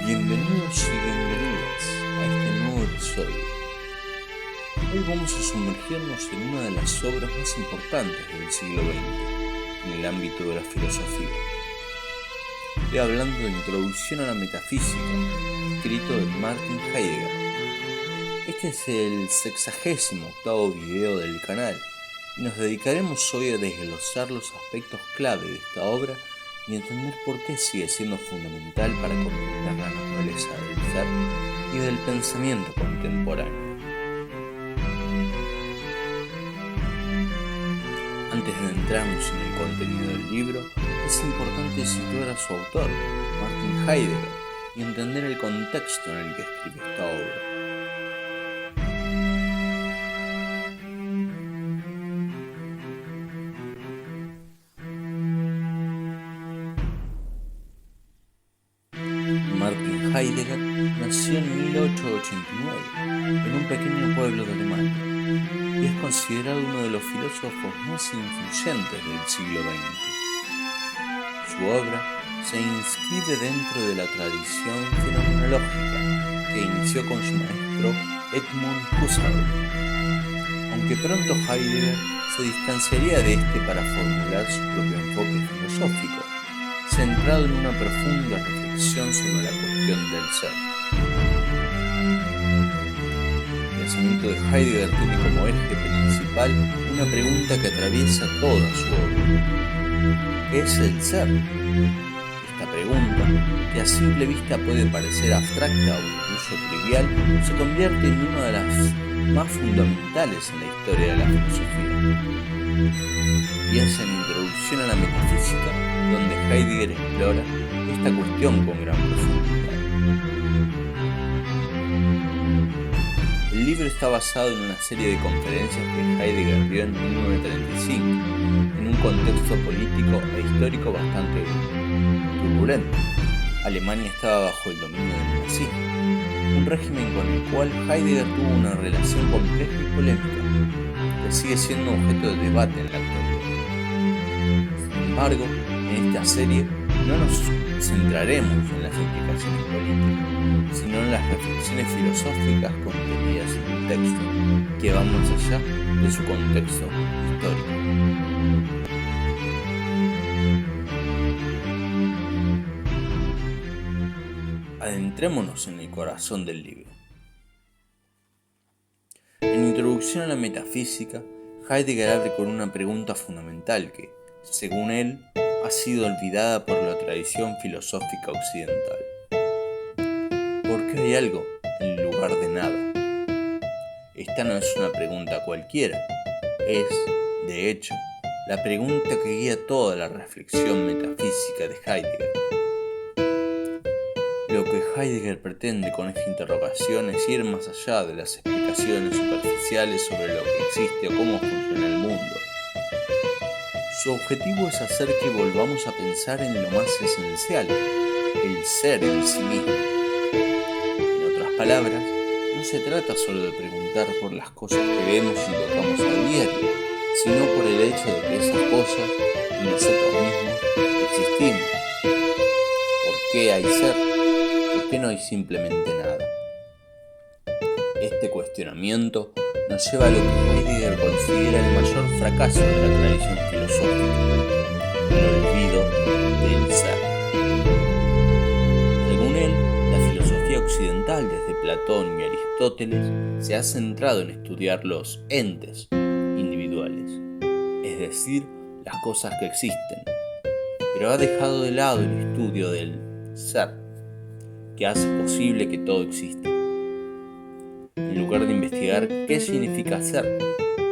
Bienvenidos y bienvenidas a este nuevo episodio. Hoy vamos a sumergirnos en una de las obras más importantes del siglo XX en el ámbito de la filosofía. Estoy hablando de Introducción a la Metafísica, escrito de Martin Heidegger. Este es el 68º video del canal y nos dedicaremos hoy a desglosar los aspectos clave de esta obra y entender por qué sigue siendo fundamental para comprender la naturaleza del ser y del pensamiento contemporáneo. Antes de entrarnos en el contenido del libro, es importante situar a su autor, Martin Heidegger, y entender el contexto en el que escribe esta obra. Martin Heidegger nació en 1889 en un pequeño pueblo de Alemania y es considerado uno de los filósofos más influyentes del siglo XX. Su obra se inscribe dentro de la tradición fenomenológica que inició con su maestro Edmund Husserl, aunque pronto Heidegger se distanciaría de este para formular su propio enfoque filosófico, centrado en una profunda reflexión sobre la cuestión del ser. El pensamiento de Heidegger tiene como eje principal una pregunta que atraviesa toda su obra: ¿qué es el ser? Esta pregunta, que a simple vista puede parecer abstracta o incluso trivial, se convierte en una de las más fundamentales en la historia de la filosofía. Y es en Introducción a la Metafísica donde Heidegger explora esta cuestión con gran profundidad. El libro está basado en una serie de conferencias que Heidegger dio en 1935, en un contexto político e histórico bastante turbulento. Alemania estaba bajo el dominio del nazismo, un régimen con el cual Heidegger tuvo una relación compleja y polémica, que sigue siendo objeto de debate en la actualidad. Sin embargo, en esta serie no nos centraremos en las implicaciones políticas, sino en las reflexiones filosóficas contenidas en el texto, que van más allá de su contexto histórico. Adentrémonos en el corazón del libro. En Introducción a la Metafísica, Heidegger abre con una pregunta fundamental que, según él, ha sido olvidada por la tradición filosófica occidental. ¿Por qué hay algo en lugar de nada? Esta no es una pregunta cualquiera, es, de hecho, la pregunta que guía toda la reflexión metafísica de Heidegger. Lo que Heidegger pretende con esta interrogación es ir más allá de las explicaciones superficiales sobre lo que existe o cómo funciona el mundo. Su objetivo es hacer que volvamos a pensar en lo más esencial, el ser en sí mismo. En otras palabras, no se trata solo de preguntar por las cosas que vemos y tocamos a diario, sino por el hecho de que esas cosas y nosotros mismos existimos. ¿Por qué hay ser? ¿Por qué no hay simplemente nada? Este cuestionamiento nos lleva a lo que Heidegger considera el mayor fracaso de la tradición filosófica: el olvido del ser. Según él, la filosofía occidental desde Platón y Aristóteles se ha centrado en estudiar los entes individuales, es decir, las cosas que existen, pero ha dejado de lado el estudio del ser, que hace posible que todo exista. En lugar de investigar qué significa ser,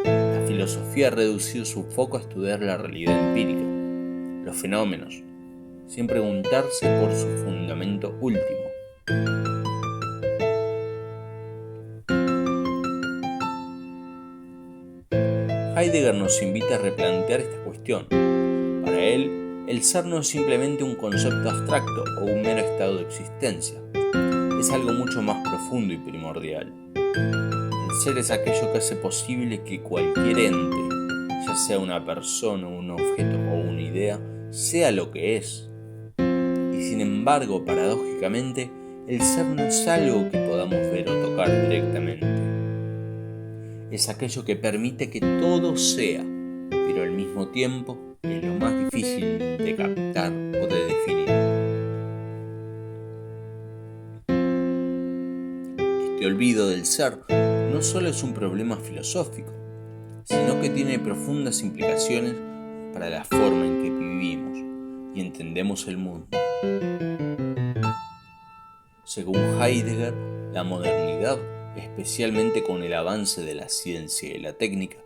la filosofía ha reducido su foco a estudiar la realidad empírica, los fenómenos, sin preguntarse por su fundamento último. Heidegger nos invita a replantear esta cuestión. Para él, el ser no es simplemente un concepto abstracto o un mero estado de existencia, es algo mucho más profundo y primordial. El ser es aquello que hace posible que cualquier ente, ya sea una persona, un objeto o una idea, sea lo que es. Y sin embargo, paradójicamente, el ser no es algo que podamos ver o tocar directamente. Es aquello que permite que todo sea, pero al mismo tiempo es lo más difícil de captar o de definir. Este olvido del ser no solo es un problema filosófico, sino que tiene profundas implicaciones para la forma en que vivimos y entendemos el mundo. Según Heidegger, la modernidad, especialmente con el avance de la ciencia y la técnica,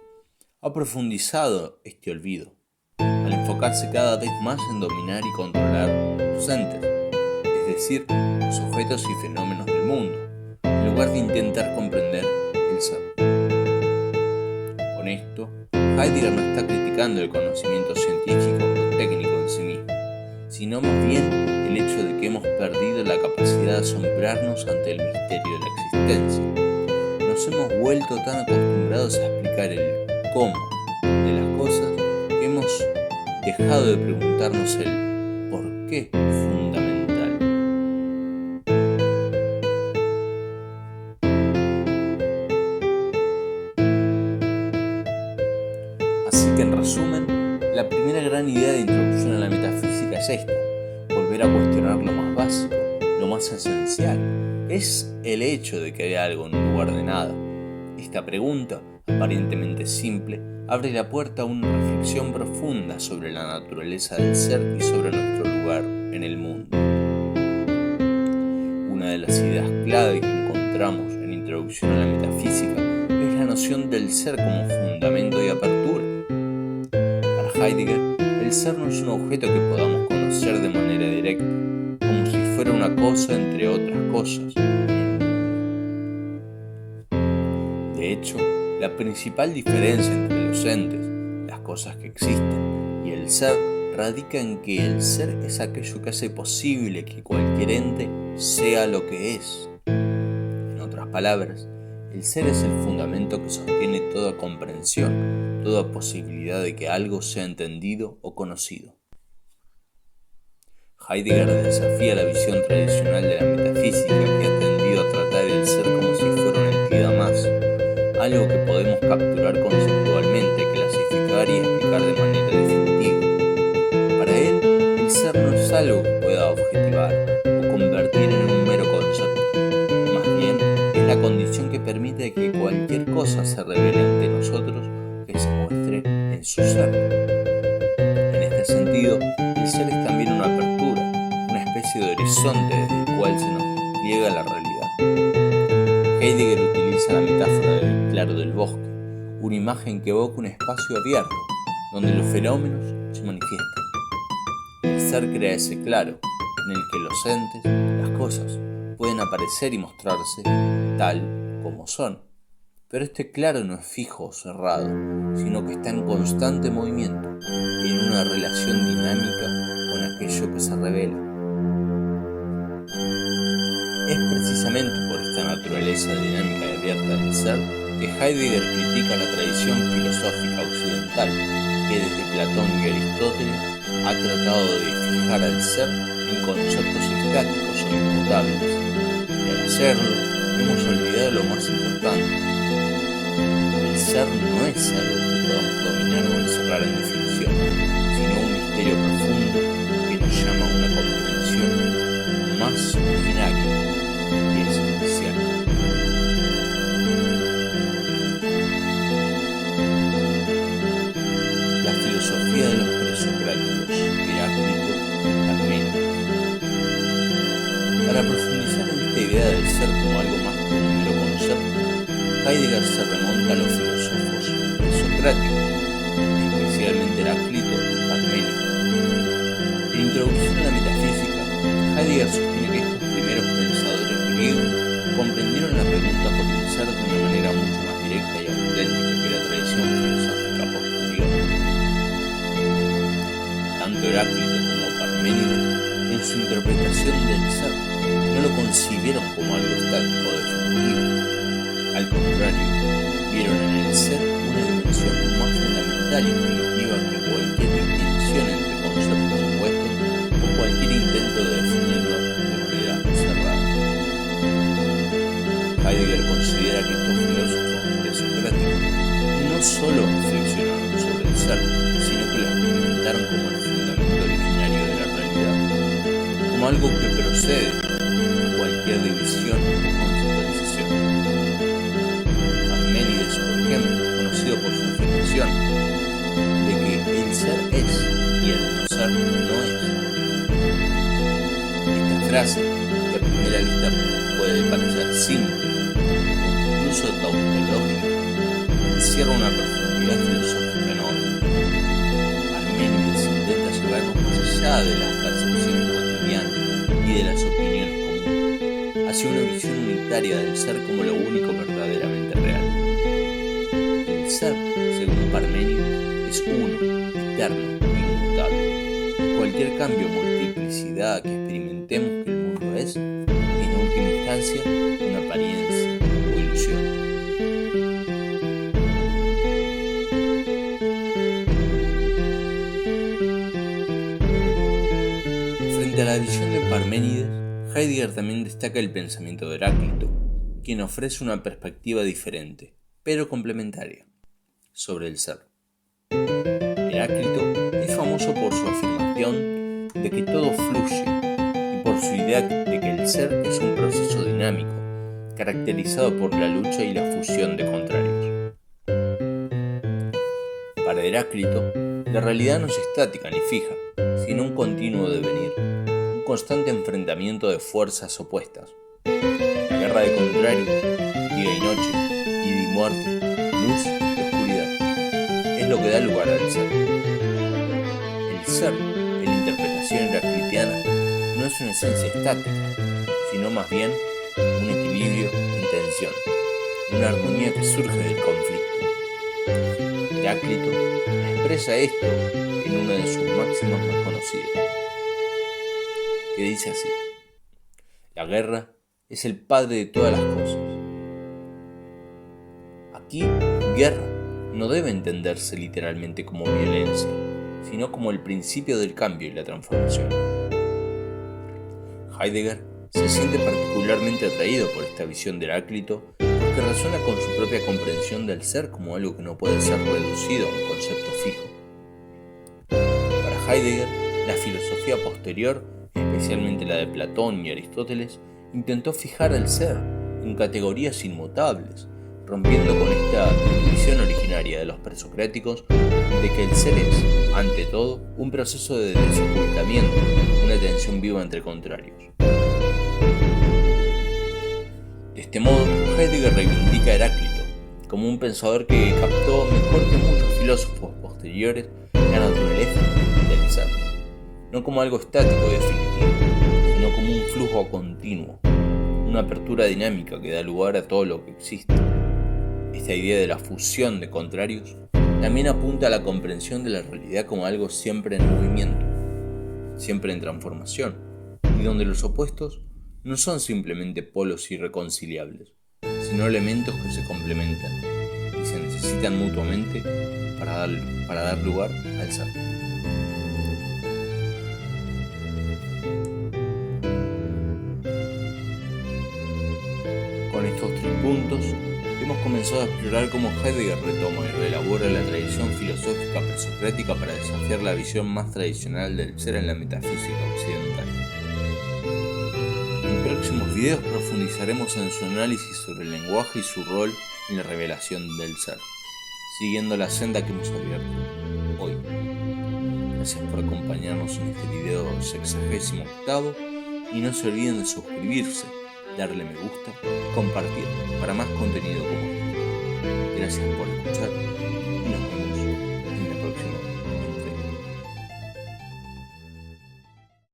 ha profundizado este olvido, al enfocarse cada vez más en dominar y controlar los entes, es decir, los objetos y fenómenos del mundo, en lugar de intentar comprender el ser. Con esto, Heidegger no está criticando el conocimiento científico o técnico en sí mismo, sino más bien el hecho de que hemos perdido la capacidad de asombrarnos ante el misterio de la existencia. Nos hemos vuelto tan acostumbrados a explicar el cómo de las cosas que hemos dejado de preguntarnos el por qué fundamental. Así que en resumen, la primera gran idea de introducción a la metafísica es esta: volver a cuestionar lo más básico, lo más esencial. Es el hecho de que hay algo en lugar de nada. Esta pregunta, aparentemente simple, abre la puerta a una reflexión profunda sobre la naturaleza del ser y sobre nuestro lugar en el mundo. Una de las ideas clave que encontramos en Introducción a la Metafísica es la noción del ser como fundamento y apertura. Para Heidegger, el ser no es un objeto que podamos conocer de manera directa, como si fuera una cosa entre otras cosas. De hecho, la principal diferencia entre los entes, las cosas que existen, y el ser radica en que el ser es aquello que hace posible que cualquier ente sea lo que es. En otras palabras, el ser es el fundamento que sostiene toda comprensión, toda posibilidad de que algo sea entendido o conocido. Heidegger desafía la visión tradicional de la metafísica que ha tendido a tratar el ser como si fuera una entidad más, algo que podemos capturar conceptualmente, clasificar y explicar de manera definitiva. Para él, el ser no es algo que pueda objetivar o convertir en un mero concepto, más bien es la condición que permite que cualquier cosa se revele ante nosotros, que se muestre en su ser. En este sentido, el ser es también una apertura, una especie de horizonte desde el cual se nos despliega la realidad. Heidegger utiliza la metáfora del claro del bosque, una imagen que evoca un espacio abierto, donde los fenómenos se manifiestan. El ser crea ese claro, en el que los entes, las cosas, pueden aparecer y mostrarse tal como son. Pero este claro no es fijo o cerrado, sino que está en constante movimiento y en una relación dinámica con aquello que se revela. Es precisamente por esta naturaleza dinámica y abierta del ser que Heidegger critica la tradición filosófica occidental, que desde Platón y Aristóteles ha tratado de fijar al ser en conceptos estáticos o inmutables. Y al hacerlo, hemos olvidado lo más importante. El ser no es algo que podamos dominar o encerrar en definición, sino un misterio profundo que nos llama a una comprensión más originaria y esencial. La filosofía de los presocráticos, Heráclito, Parménides. Para profundizar en esta idea del ser como algo más que un mero concepto, Heidegger se remonta a los filósofos presocráticos, especialmente Heráclito y Parménides. En Introducción a la Metafísica, Heidegger sostiene que estos primeros pensadores griegos comprendieron la pregunta por el ser de una manera mucho más directa y auténtica que la tradición filosófica posterior. Tanto Heráclito como Parménides, en su interpretación del ser, no lo concibieron como algo estático o definitivo. Al contrario, vieron en el ser una dimensión más fundamental y primitiva que cualquier distinción entre conceptos opuestos o cualquier intento de definirlo de manera cerrada. Heidegger considera que estos filósofos presocráticos no solo reflexionaron sobre el ser, sino que lo experimentaron como el fundamento originario de la realidad, como algo que procede de cualquier división o conceptualización. Parménides, por ejemplo, conocido por su afirmación de que el ser es y el no ser no es. Esta frase, que a primera vista puede parecer simple, incluso tautológica, encierra una profundidad filosófica enorme. Parménides intenta llevarnos más allá de las percepciones cotidianas y de las opiniones comunes, hacia una visión unitaria del ser como lo único verdaderamente real. El ser, según Parménides, es uno, eterno e inmutable. Cualquier cambio o multiplicidad que experimentemos que el mundo es, en última instancia, una apariencia o ilusión. Frente a la visión de Parménides, Heidegger también destaca el pensamiento de Heráclito, quien ofrece una perspectiva diferente, pero complementaria, sobre el ser. Heráclito es famoso por su afirmación de que todo fluye y por su idea de que el ser es un proceso dinámico, caracterizado por la lucha y la fusión de contrarios. Para Heráclito, la realidad no es estática ni fija, sino un continuo devenir, un constante enfrentamiento de fuerzas opuestas. La guerra de contrarios, día y noche, vida y muerte, luz y oscuridad, es lo que da lugar al ser. El ser, en la interpretación heraclitiana, no es una esencia estática, sino más bien un equilibrio en tensión, una armonía que surge del conflicto. Heráclito expresa esto en una de sus máximas más conocidas, que dice así: la guerra es el padre de todas las cosas. Aquí, guerra no debe entenderse literalmente como violencia, sino como el principio del cambio y la transformación. Heidegger se siente particularmente atraído por esta visión de Heráclito porque resuena con su propia comprensión del ser como algo que no puede ser reducido a un concepto fijo. Para Heidegger, la filosofía posterior, especialmente la de Platón y Aristóteles, intentó fijar el ser en categorías inmutables, rompiendo con esta visión originaria de los presocráticos de que el ser es, ante todo, un proceso de desocultamiento, una tensión viva entre contrarios. De este modo, Heidegger reivindica a Heráclito como un pensador que captó mejor que muchos filósofos posteriores la naturaleza del ser, no como algo estático y definitivo, sino como un flujo continuo, una apertura dinámica que da lugar a todo lo que existe. Esta idea de la fusión de contrarios también apunta a la comprensión de la realidad como algo siempre en movimiento, siempre en transformación, y donde los opuestos no son simplemente polos irreconciliables, sino elementos que se complementan y se necesitan mutuamente para dar lugar al ser. Con estos 3 puntos, hemos comenzado a explorar cómo Heidegger retoma y reelabora la tradición filosófica presocrática para desafiar la visión más tradicional del ser en la metafísica occidental. En próximos videos profundizaremos en su análisis sobre el lenguaje y su rol en la revelación del ser, siguiendo la senda que hemos abierto hoy. Gracias por acompañarnos en este video 68º y no se olviden de suscribirse, darle me gusta y compartir para más contenido como este. Gracias por escuchar y nos